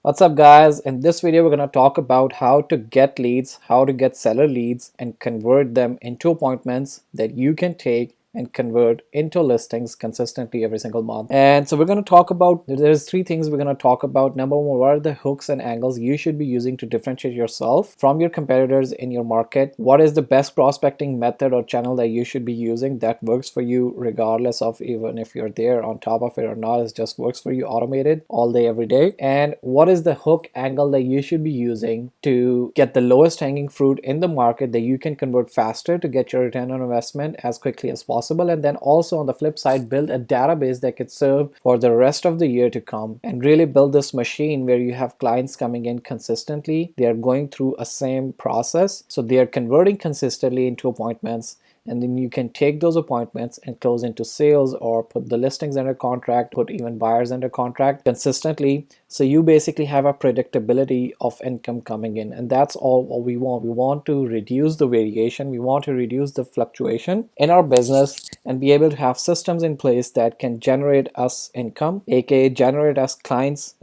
What's up, guys? In this video, we're going to talk about how to get leads, how to get seller leads and convert them into appointments that you can take and convert into listings consistently every single month. And so we're going to talk about, there's three things we're going to talk about. Number one, what are the hooks and angles you should be using to differentiate yourself from your competitors in your market? What is the best prospecting method or channel that you should be using that works for you regardless of even if you're there on top of it or not? It just works for you automated all day, every day. And what is the hook angle that you should be using to get the lowest hanging fruit in the market that you can convert faster to get your return on investment as quickly as possible? And then also on the flip side, build a database that could serve for the rest of the year to come and really build this machine where you have clients coming in consistently. They are going through a same process, so they are converting consistently into appointments, and then you can take those appointments and close into sales or put the listings under contract, put even buyers under contract consistently. So you basically have a predictability of income coming in, and that's all what we want. We want to reduce the variation, we want to reduce the fluctuation in our business and be able to have systems in place that can generate us income, aka generate us clients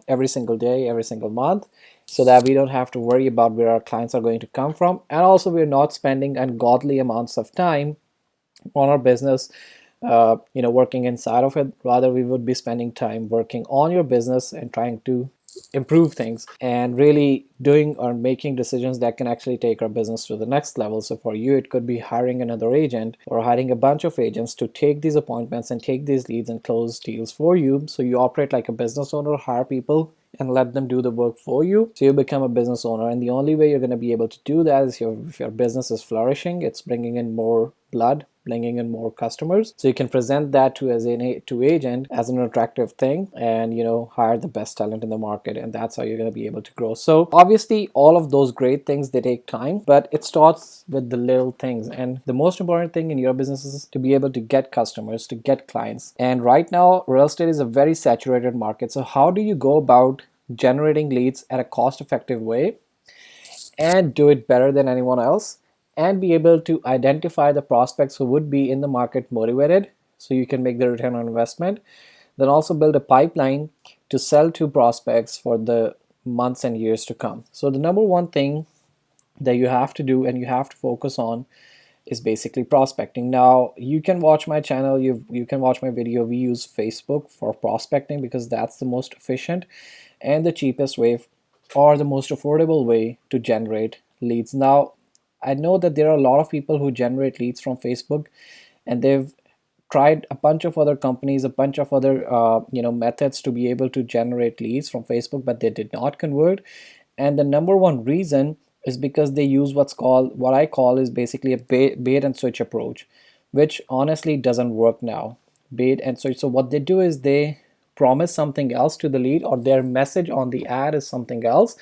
every single day, every single month, so that we don't have to worry about where our clients are going to come from. And also we're not spending ungodly amounts of time on our business working inside of it. Rather, we would be spending time working on your business and trying to improve things and really doing or making decisions that can actually take our business to the next level. So for you, it could be hiring another agent or hiring a bunch of agents to take these appointments and take these leads and close deals for you. So you operate like a business owner, hire people and let them do the work for you, so you become a business owner. And the only way you're going to be able to do that is if your business is flourishing, it's bringing in more blood, bringing in more customers, so you can present that to agent as an attractive thing, and hire the best talent in the market, and that's how you're going to be able to grow. So obviously all of those great things, they take time, but it starts with the little things. And the most important thing in your business is to be able to get customers, to get clients. And right now real estate is a very saturated market. So how do you go about generating leads at a cost-effective way and do it better than anyone else, and be able to identify the prospects who would be in the market motivated so you can make the return on investment? Then also build a pipeline to sell to prospects for the months and years to come. So the number one thing that you have to do and you have to focus on is basically prospecting. Now you can watch my channel, you can watch my video. We use Facebook for prospecting because that's the most efficient and the cheapest way, or the most affordable way, to generate leads. Now I know that there are a lot of people who generate leads from Facebook, and they've tried a bunch of other companies, a bunch of other methods to be able to generate leads from Facebook, but they did not convert. And the number one reason is because they use what I call is basically a bait and switch approach, which honestly doesn't work now. Bait and switch. So what they do is they promise something else to the lead, or their message on the ad is something else,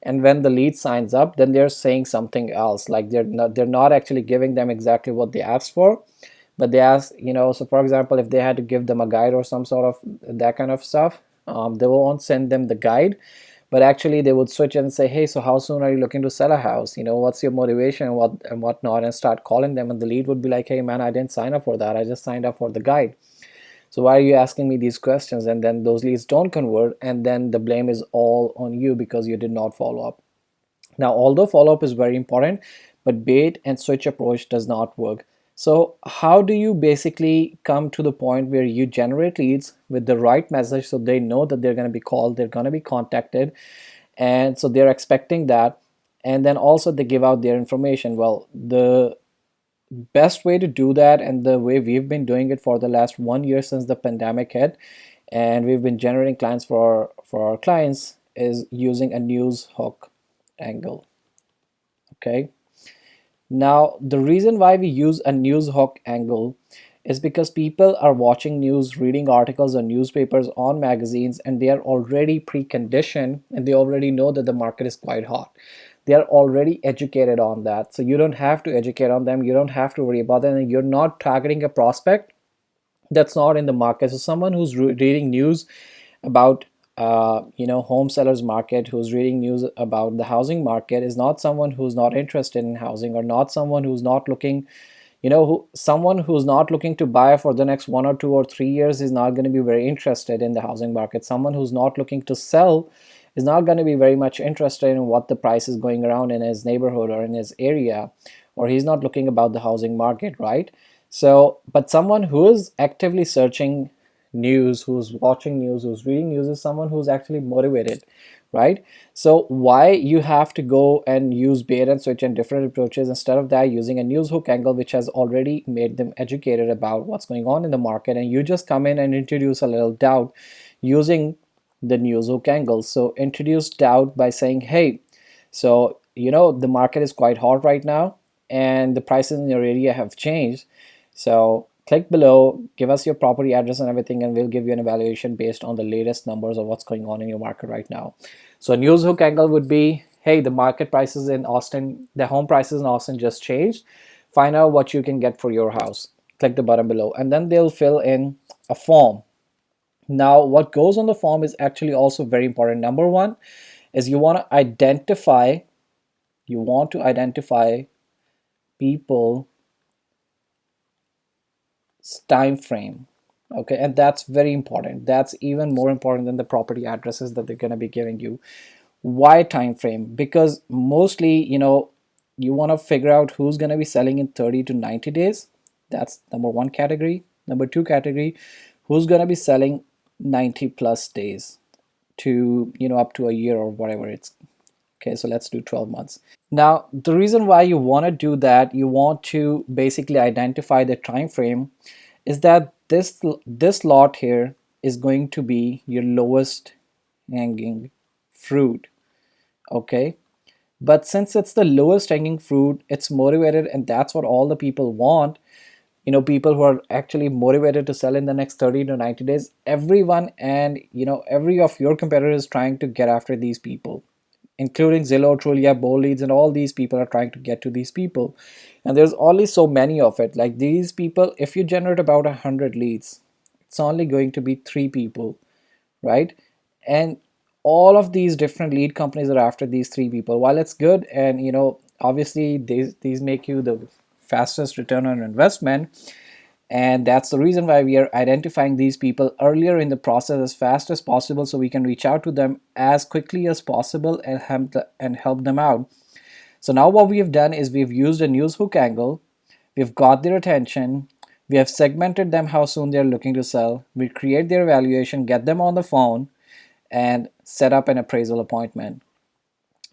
and when the lead signs up, then they're saying something else. Like they're not actually giving them exactly what they asked for, but they ask, so for example, if they had to give them a guide or some sort of that kind of stuff, they won't send them the guide, but actually they would switch and say, hey, so how soon are you looking to sell a house, what's your motivation and whatnot, and start calling them. And the lead would be like, hey man, I didn't sign up for that, I just signed up for the guide, so why are you asking me these questions? And then those leads don't convert, and then the blame is all on you because you did not follow up. Now, although follow-up is very important, but bait and switch approach does not work. So how do you basically come to the point where you generate leads with the right message, so they know that they're going to be called, they're going to be contacted, and so they're expecting that, and then also they give out their information? Well, the best way to do that, and the way we've been doing it for the last 1 year since the pandemic hit, and we've been generating clients for our clients, is using a news hook angle. Okay, now the reason why we use a news hook angle is because people are watching news, reading articles on newspapers, on magazines, and they are already preconditioned, and they already know that the market is quite hot. They are already educated on that, so you don't have to educate on them, you don't have to worry about them, and you're not targeting a prospect that's not in the market. So someone who's reading news about home sellers market, who's reading news about the housing market, is not someone who's not interested in housing, or not someone who's not looking, someone who's not looking to buy for the next 1 or 2 or 3 years is not going to be very interested in the housing market. Someone who's not looking to sell is not going to be very much interested in what the price is going around in his neighborhood or in his area, or he's not looking about the housing market, right? So, but someone who is actively searching news, who's watching news, who's reading news, is someone who's actually motivated, right? So why you have to go and use bait and switch and different approaches instead of that using a news hook angle, which has already made them educated about what's going on in the market, and you just come in and introduce a little doubt using the news hook angle. So introduce doubt by saying, hey, so the market is quite hot right now and the prices in your area have changed. So click below, give us your property address and everything, and we'll give you an evaluation based on the latest numbers of what's going on in your market right now. So a news hook angle would be, hey, the market prices in Austin, the home prices in Austin just changed. Find out what you can get for your house. Click the button below, and then they'll fill in a form. Now, what goes on the form is actually also very important. Number one is you want to identify people time frame. Okay, and that's very important. That's even more important than the property addresses that they're going to be giving you. Why time frame? Because mostly, you want to figure out who's going to be selling in 30 to 90 days. That's number one category. Number two category, who's going to be selling 90 plus days to up to a year or whatever it's. Okay, so let's do 12 months. Now, the reason why you want to do that, you want to basically identify the time frame, is that this lot here is going to be your lowest hanging fruit. Okay, but since it's the lowest hanging fruit, it's motivated, and that's what all the people want. People who are actually motivated to sell in the next 30 to 90 days. Everyone, and every of your competitors is trying to get after these people, including Zillow, Trulia, Bold Leads, and all these people are trying to get to these people. And there's only so many of it. Like these people, if you generate about 100 leads, it's only going to be 3 people, right? And all of these different lead companies are after these 3 people. While it's good, and obviously these make you the fastest return on investment, and that's the reason why we are identifying these people earlier in the process as fast as possible, so we can reach out to them as quickly as possible and help them out. So now what we have done is we've used a news hook angle, we've got their attention, we have segmented them how soon they're looking to sell, we create their evaluation, get them on the phone, and set up an appraisal appointment.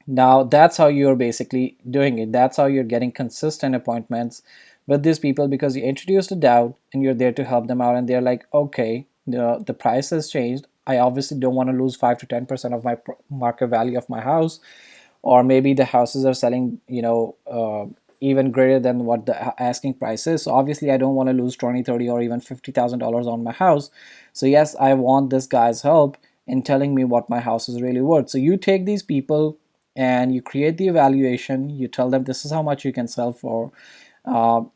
Now that's how you're basically doing it. That's how you're getting consistent appointments with these people, because you introduced a doubt and you're there to help them out, and they're like, okay, the price has changed. I obviously don't want to lose 5 to 10% of my market value of my house, or maybe the houses are selling even greater than what the asking price is. So obviously I don't want to lose 20, 30, or even $50,000 on my house. So yes, I want this guy's help in telling me what my house is really worth. So you take these people and you create the evaluation, you tell them this is how much you can sell for,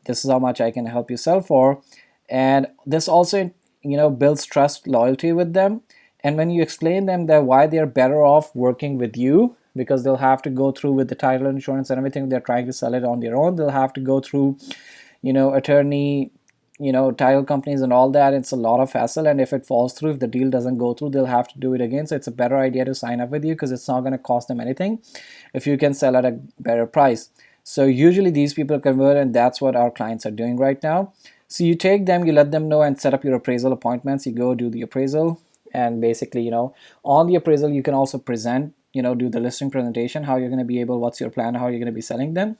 this is how much I can help you sell for. And this also builds trust, loyalty with them. And when you explain them that why they're better off working with you, because they'll have to go through with the title insurance and everything, they're trying to sell it on their own, they'll have to go through attorney, title companies and all that. It's a lot of hassle, and if it falls through, if the deal doesn't go through, they'll have to do it again. So it's a better idea to sign up with you, because it's not going to cost them anything if you can sell at a better price. So usually these people convert, and that's what our clients are doing right now. So you take them, you let them know, and set up your appraisal appointments. You go do the appraisal, and basically on the appraisal you can also present, do the listing presentation, how you're going to be able, what's your plan, how you're going to be selling them,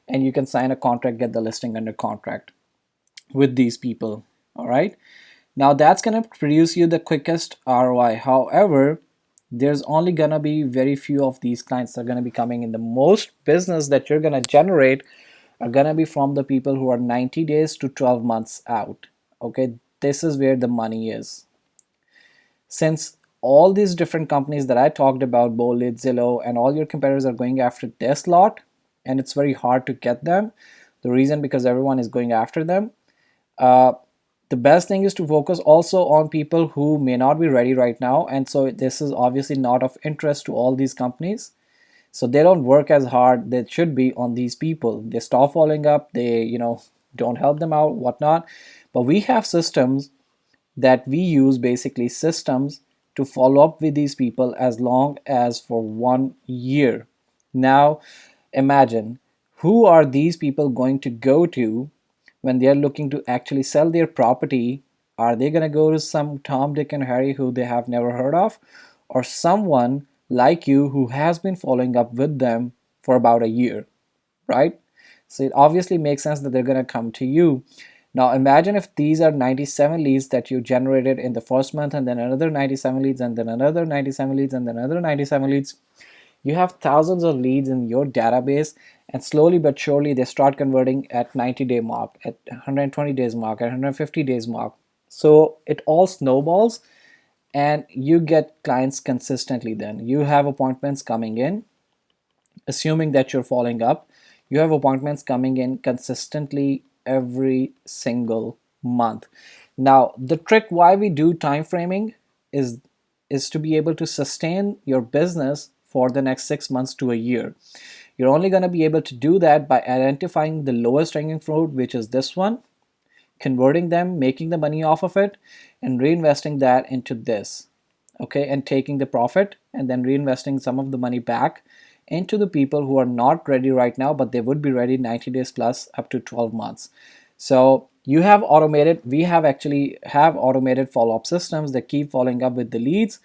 and you can sign a contract, get the listing under contract with these people. All right, now that's going to produce you the quickest ROI. However, there's only going to be very few of these clients that are going to be coming in. The most business that you're going to generate are going to be from the people who are 90 days to 12 months out. Okay, this is where the money is. Since all these different companies that I talked about, Bolit, Zillow, and all your competitors are going after this lot, and it's very hard to get them. The reason, because everyone is going after them. The best thing is to focus also on people who may not be ready right now, and so this is obviously not of interest to all these companies. So they don't work as hard they should be on these people. They stop following up, they don't help them out, whatnot. But we have systems that we use, basically systems to follow up with these people as long as for 1 year. Now imagine, who are these people going to go to when they are looking to actually sell their property? Are they going to go to some Tom, Dick, and Harry who they have never heard of, or someone like you who has been following up with them for about a year, right? So it obviously makes sense that they're going to come to you. Now imagine if these are 97 leads that you generated in the first month, and then another 97 leads, and then another 97 leads, and then another 97 leads. You have thousands of leads in your database, and slowly but surely they start converting at 90-day mark, at 120 days mark, at 150 days mark. So it all snowballs, and you get clients consistently. Then you have appointments coming in, assuming that you're following up. You have appointments coming in consistently every single month. Now the trick why we do time framing is to be able to sustain your business for the next 6 months to a year. You're only going to be able to do that by identifying the lowest hanging fruit, which is this one, converting them, making the money off of it, and reinvesting that into this. Okay, and taking the profit and then reinvesting some of the money back into the people who are not ready right now, but they would be ready 90 days plus up to 12 months. So you have automated, we have actually have automated follow-up systems that keep following up with the leads.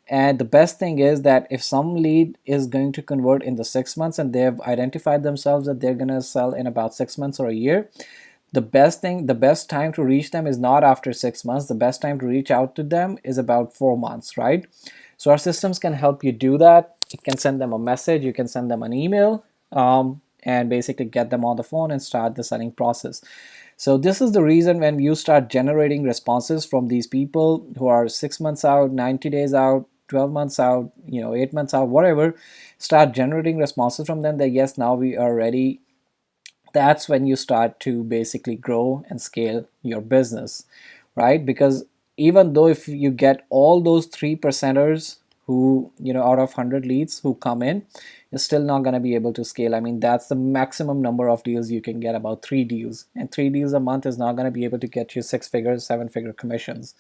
And the best thing is that if some lead is going to convert in the 6 months and they have identified themselves that they're going to sell in about 6 months or a year, the best time to reach them is not after 6 months. The best time to reach out to them is about 4 months, right? So our systems can help you do that. You can send them a message, you can send them an email, and basically get them on the phone and start the selling process. So this is the reason when you start generating responses from these people who are 6 months out, 90 days out, 12 months out, 8 months out, whatever, start generating responses from them that yes, now we are ready. That's when you start to basically grow and scale your business, right? Because even though if you get all those 3 percenters who, out of 100 leads who come in, you're still not going to be able to scale. I mean, that's the maximum number of deals you can get, about 3 deals, and 3 deals a month is not going to be able to get you 6 figure, 7 figure commissions,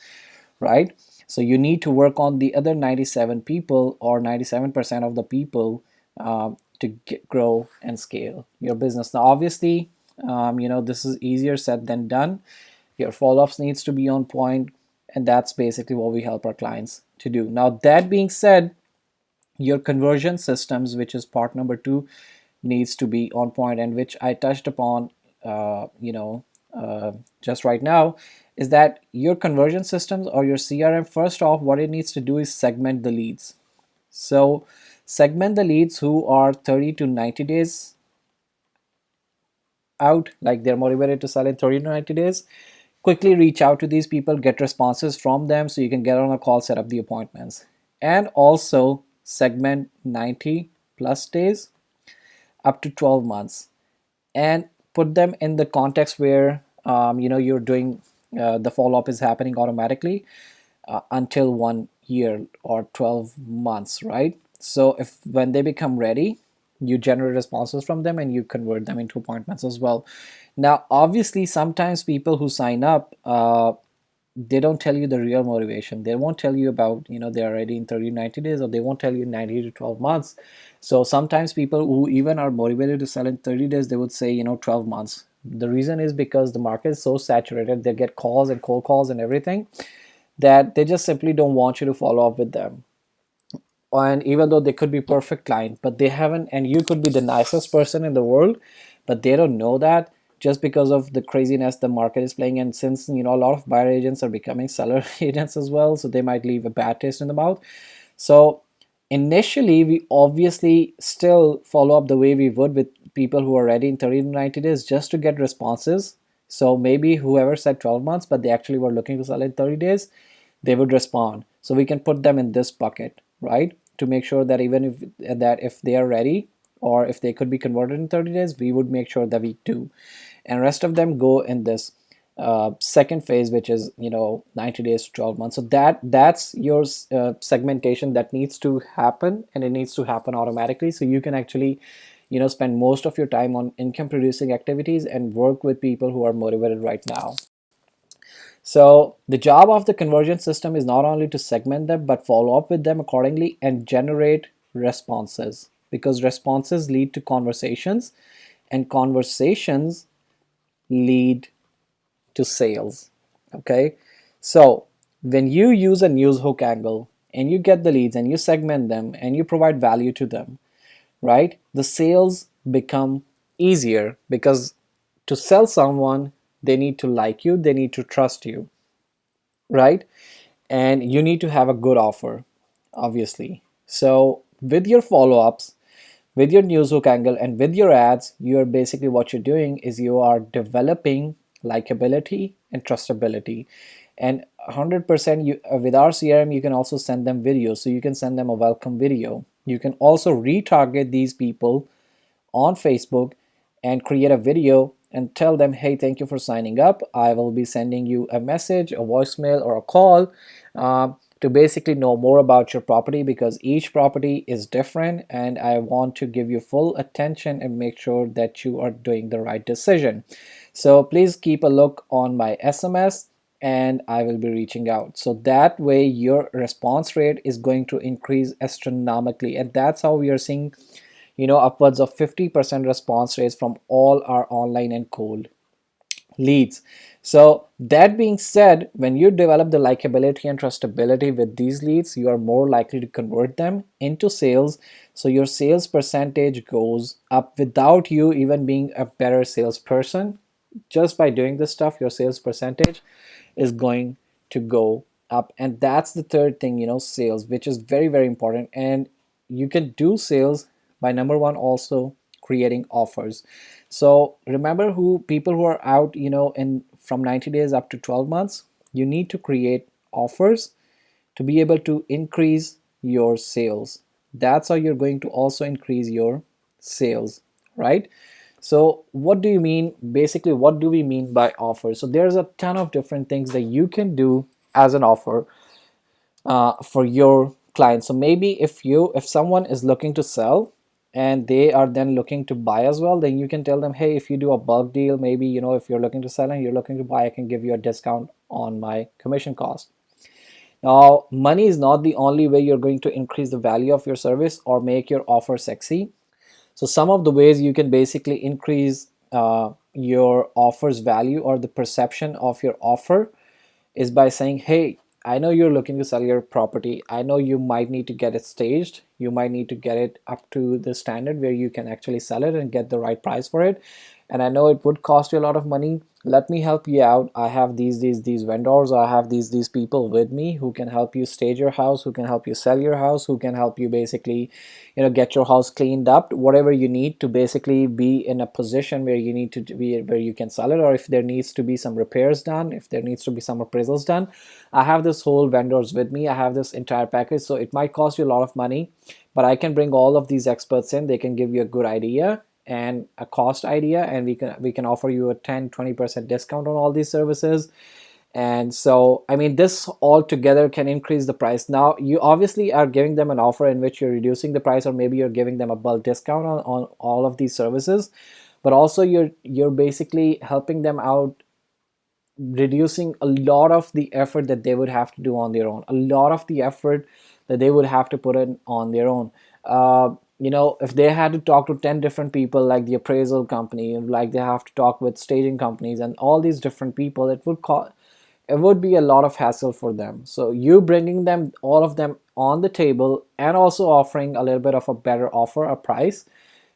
right? So you need to work on the other 97 people, or 97% of the people, to grow and scale your business. Now obviously, this is easier said than done. Your follow-ups needs to be on point, and that's basically what we help our clients to do. Now that being said, your conversion systems, which is part number 2, needs to be on point, and which I touched upon just right now, is that your conversion systems or your CRM, first off, what it needs to do is segment the leads. So segment the leads who are 30 to 90 days out, like they're motivated to sell in 30 to 90 days. Quickly reach out to these people, get responses from them so you can get on a call, set up the appointments. And also segment 90 plus days up to 12 months, and put them in the context where you're doing the follow-up is happening automatically until 1 year or 12 months, right? So if when they become ready, you generate responses from them and you convert them into appointments as well. Now obviously, sometimes people who sign up, they don't tell you the real motivation. They won't tell you about they are ready in 30 to 90 days, or they won't tell you 90 to 12 months. So sometimes people who even are motivated to sell in 30 days, they would say 12 months. The reason is because the market is so saturated, they get calls and cold calls and everything, that they just simply don't want you to follow up with them. And even though they could be perfect client, but they haven't, and you could be the nicest person in the world, but they don't know that, just because of the craziness the market is playing. And since a lot of buyer agents are becoming seller agents as well, so they might leave a bad taste in the mouth. So initially, we obviously still follow up the way we would with people who are ready in 30 to 90 days, just to get responses. So maybe whoever said 12 months but they actually were looking to sell in 30 days, they would respond. So we can put them in this bucket, right, to make sure that even if they are ready, or if they could be converted in 30 days, we would make sure that we do. And rest of them go in this second phase, which is 90 days to 12 months. So that's your segmentation that needs to happen, and it needs to happen automatically, so you can actually spend most of your time on income producing activities and work with people who are motivated right now. So the job of the conversion system is not only to segment them, but follow up with them accordingly and generate responses, because responses lead to conversations and conversations lead to sales. Okay. So when you use a news hook angle and you get the leads and you segment them and you provide value to them, right? The sales become easier, because to sell someone, they need to like you, they need to trust you, right? And you need to have a good offer, obviously. So with your follow-ups, with your newshook angle, and with your ads, you're basically, what you're doing is you are developing likability and trustability. And 100%, you with our CRM, you can also send them videos. So you can send them a welcome video. You can also retarget these people on Facebook and create a video and tell them, hey, thank you for signing up. I will be sending you a message, a voicemail, or a call to basically know more about your property, because each property is different and I want to give you full attention and make sure that you are doing the right decision. So please keep a look on my SMS and I will be reaching out. So that way your response rate is going to increase astronomically, and that's how we are seeing, upwards of 50% response rates from all our online and cold leads. So that being said, when you develop the likability and trustability with these leads, you are more likely to convert them into sales. So your sales percentage goes up without you even being a better salesperson. Just by doing this stuff, your sales percentage is going to go up. And that's the third thing, sales, which is very, very important. And you can do sales by, number one, also creating offers. So remember, who people who are out, in from 90 days up to 12 months, you need to create offers to be able to increase your sales. That's how you're going to also increase your sales, right? So what do you mean, basically, what do we mean by offer? So there's a ton of different things that you can do as an offer for your clients. So maybe if someone is looking to sell and they are then looking to buy as well, then you can tell them, hey, if you do a bulk deal, maybe, if you're looking to sell and you're looking to buy, I can give you a discount on my commission cost. Now, money is not the only way you're going to increase the value of your service or make your offer sexy. So some of the ways you can basically increase your offer's value or the perception of your offer is by saying, hey, I know you're looking to sell your property. I know you might need to get it staged. You might need to get it up to the standard where you can actually sell it and get the right price for it. And I know it would cost you a lot of money. Let me help you out. I have these vendors. I have these people with me who can help you stage your house, who can help you sell your house, who can help you basically, get your house cleaned up, whatever you need to basically be in a position where you need to be, where you can sell it. Or if there needs to be some repairs done, if there needs to be some appraisals done, I have this whole vendors with me. I have this entire package. So it might cost you a lot of money, but I can bring all of these experts in. They can give you a good idea and a cost idea, and we can offer you a 10-20% discount on all these services. And so, I mean, this all together can increase the price. Now you obviously are giving them an offer in which you're reducing the price, or maybe you're giving them a bulk discount on all of these services, but also you're basically helping them out, reducing a lot of the effort that they would have to do on their own, a lot of the effort that they would have to put in on their own. If they had to talk to 10 different people, like the appraisal company, like they have to talk with staging companies and all these different people, it would be a lot of hassle for them. So you bringing them, all of them, on the table and also offering a little bit of a better offer, a price,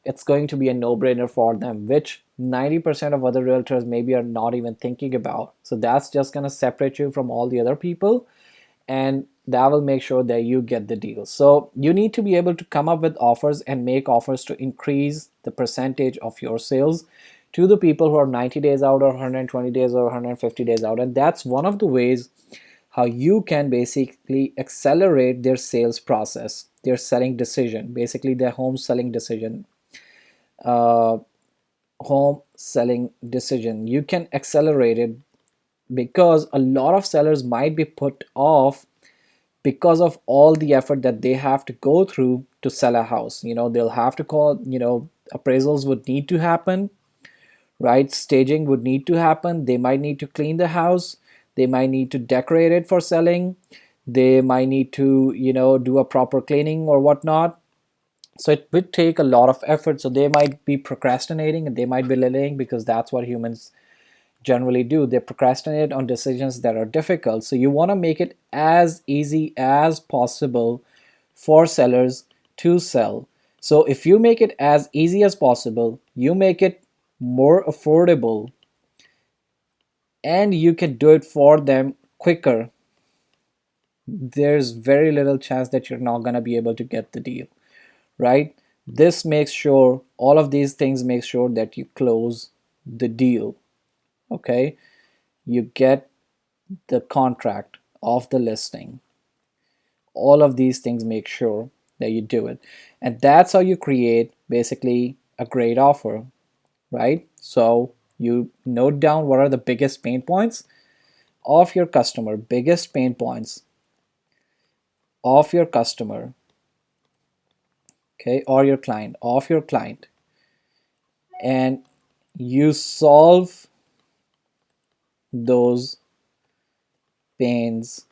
it's going to be a no-brainer for them, which 90% of other realtors maybe are not even thinking about. So that's just going to separate you from all the other people, and that will make sure that you get the deal. So you need to be able to come up with offers and make offers to increase the percentage of your sales to the people who are 90 days out, or 120 days, or 150 days out. And that's one of the ways how you can basically accelerate their sales process, their selling decision, basically their home selling decision. uh, Home selling decision, you can accelerate it, because a lot of sellers might be put off because of all the effort that they have to go through to sell a house. They'll have to call, appraisals would need to happen, right? Staging would need to happen. They might need to clean the house. They might need to decorate it for selling. They might need to, do a proper cleaning or whatnot. So it would take a lot of effort. So they might be procrastinating and they might be delaying, because that's what humans generally do. They procrastinate on decisions that are difficult. So you want to make it as easy as possible for sellers to sell. So if you make it as easy as possible, you make it more affordable, and you can do it for them quicker, there's very little chance that you're not going to be able to get the deal, right? This makes sure, all of these things make sure that you close the deal. Okay, you get the contract of the listing. All of these things make sure that you do it, and that's how you create basically a great offer, right? So you note down what are the biggest pain points of your customer, biggest pain points of your customer, okay, or your client, of your client, and you solve those pains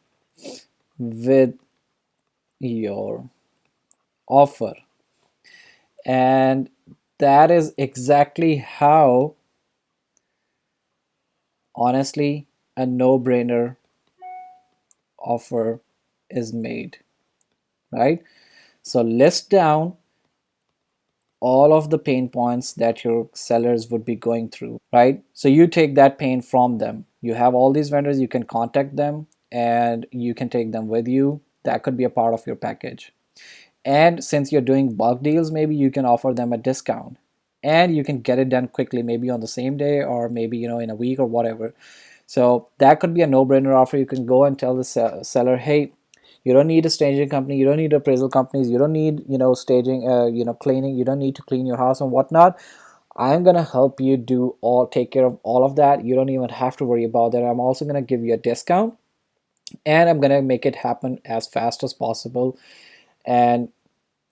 with your offer. And that is exactly how, honestly, a no-brainer offer is made, right? So list down all of the pain points that your sellers would be going through, right? So you take that pain from them. You have all these vendors, you can contact them and you can take them with you. That could be a part of your package. And since you're doing bulk deals, maybe you can offer them a discount and you can get it done quickly, maybe on the same day or maybe, in a week or whatever. So that could be a no-brainer offer. You can go and tell the seller, hey, you don't need a staging company, you don't need appraisal companies, you don't need, staging, cleaning, you don't need to clean your house and whatnot. I'm gonna help you take care of all of that. You don't even have to worry about that. I'm also gonna give you a discount, and I'm gonna make it happen as fast as possible. And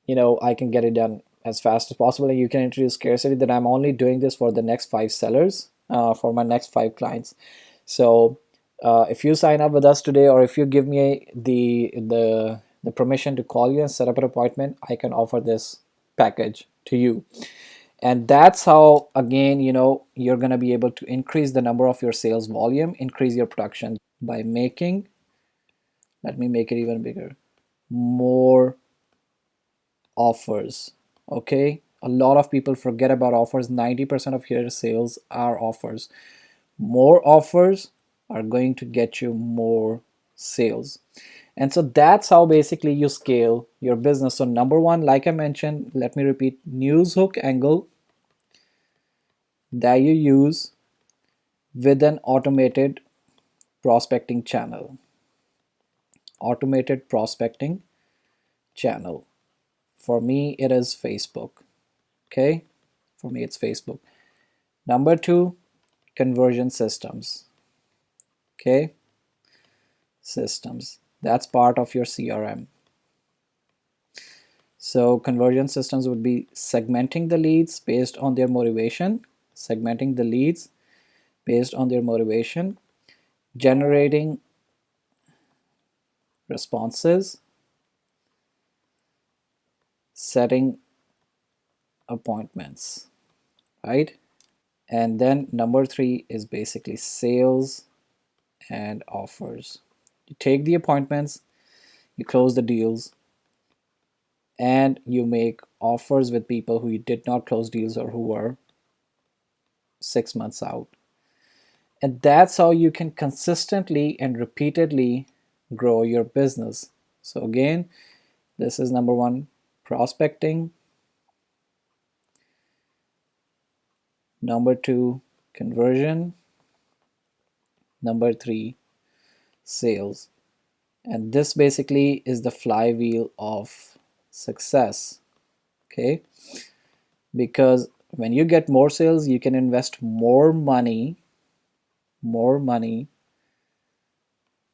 I can get it done as fast as possible. And you can introduce scarcity, that I'm only doing this for the next 5 sellers, for my next 5 clients. So if you sign up with us today, or if you give me the permission to call you and set up an appointment, I can offer this package to you. And that's how, again, you're going to be able to increase the number of your sales volume, increase your production by making, let me make it even bigger, more offers. Okay, a lot of people forget about offers. 90% of your sales are offers. More offers are going to get you more sales. And so that's how basically you scale your business. So number one, like I mentioned, let me repeat, news hook angle that you use with an automated prospecting channel. Automated prospecting channel. For me, it is Facebook. Okay, for me, it's Facebook. Number two, conversion systems. Okay, systems. That's part of your CRM. So conversion systems would be segmenting the leads based on their motivation, segmenting the leads based on their motivation, generating responses, setting appointments, right? And then number three is basically sales and offers. You take the appointments, you close the deals, and you make offers with people who you did not close deals or who were 6 months out. And that's how you can consistently and repeatedly grow your business. So again, this is number one, prospecting. Number two, conversion. Number three, sales. And this basically is the flywheel of success. Okay, because when you get more sales, you can invest more money.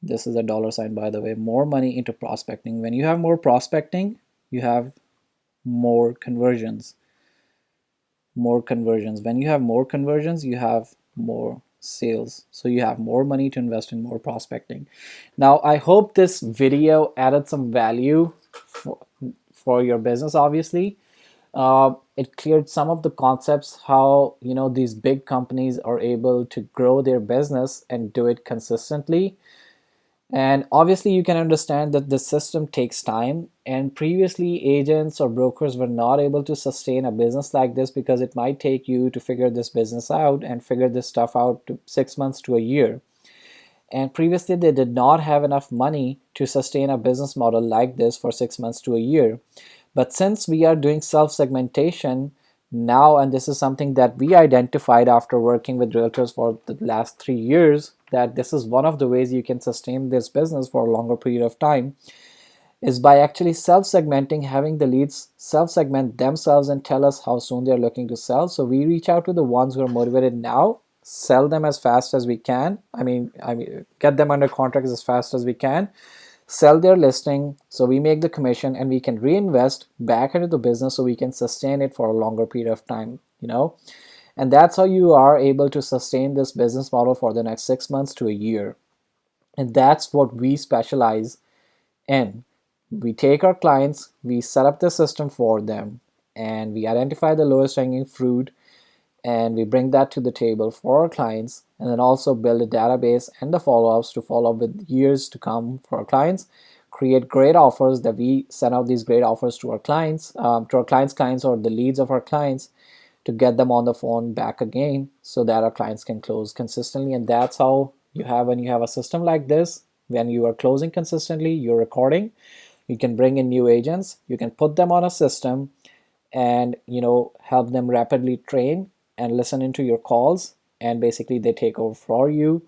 This is a dollar sign, by the way. More money into prospecting. When you have more prospecting, you have more conversions. More conversions. When you have more conversions, you have more sales. So you have more money to invest in more prospecting. Now, I hope this video added some value for your business, obviously. It cleared some of the concepts how these big companies are able to grow their business and do it consistently. And obviously, you can understand that the system takes time. And previously, agents or brokers were not able to sustain a business like this because it might take you to figure this business out and figure this stuff out to 6 months to a year. And previously, they did not have enough money to sustain a business model like this for 6 months to a year. But since we are doing self segmentation now, and this is something that we identified after working with realtors for the last 3 years, that this is one of the ways you can sustain this business for a longer period of time, is by actually self segmenting, having the leads self segment themselves and tell us how soon they're looking to sell. So we reach out to the ones who are motivated now, sell them as fast as we can. I mean, get them under contract as fast as we can, sell their listing, so we make the commission and we can reinvest back into the business so we can sustain it for a longer period of time. And that's how you are able to sustain this business model for the next 6 months to a year. And that's what we specialize in. We take our clients, we set up the system for them, and we identify the lowest hanging fruit, and we bring that to the table for our clients, and then also build a database and the follow-ups to follow up with years to come for our clients. Create great offers that we send out these great offers to our clients, clients or the leads of our clients, to get them on the phone back again so that our clients can close consistently. And that's how when you have a system like this, when you are closing consistently, you're recording, you can bring in new agents, you can put them on a system, and help them rapidly train and listen into your calls, and basically they take over for you.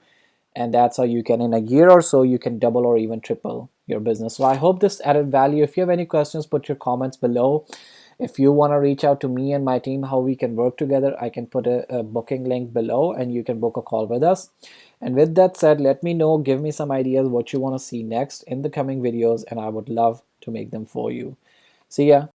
And that's how you can, in a year or so, you can double or even triple your business. So I hope this added value. If you have any questions, put your comments below. If you want to reach out to me and my team, how we can work together, I can put a booking link below and you can book a call with us. And with that said, let me know, give me some ideas what you want to see next in the coming videos, and I would love to make them for you. See ya.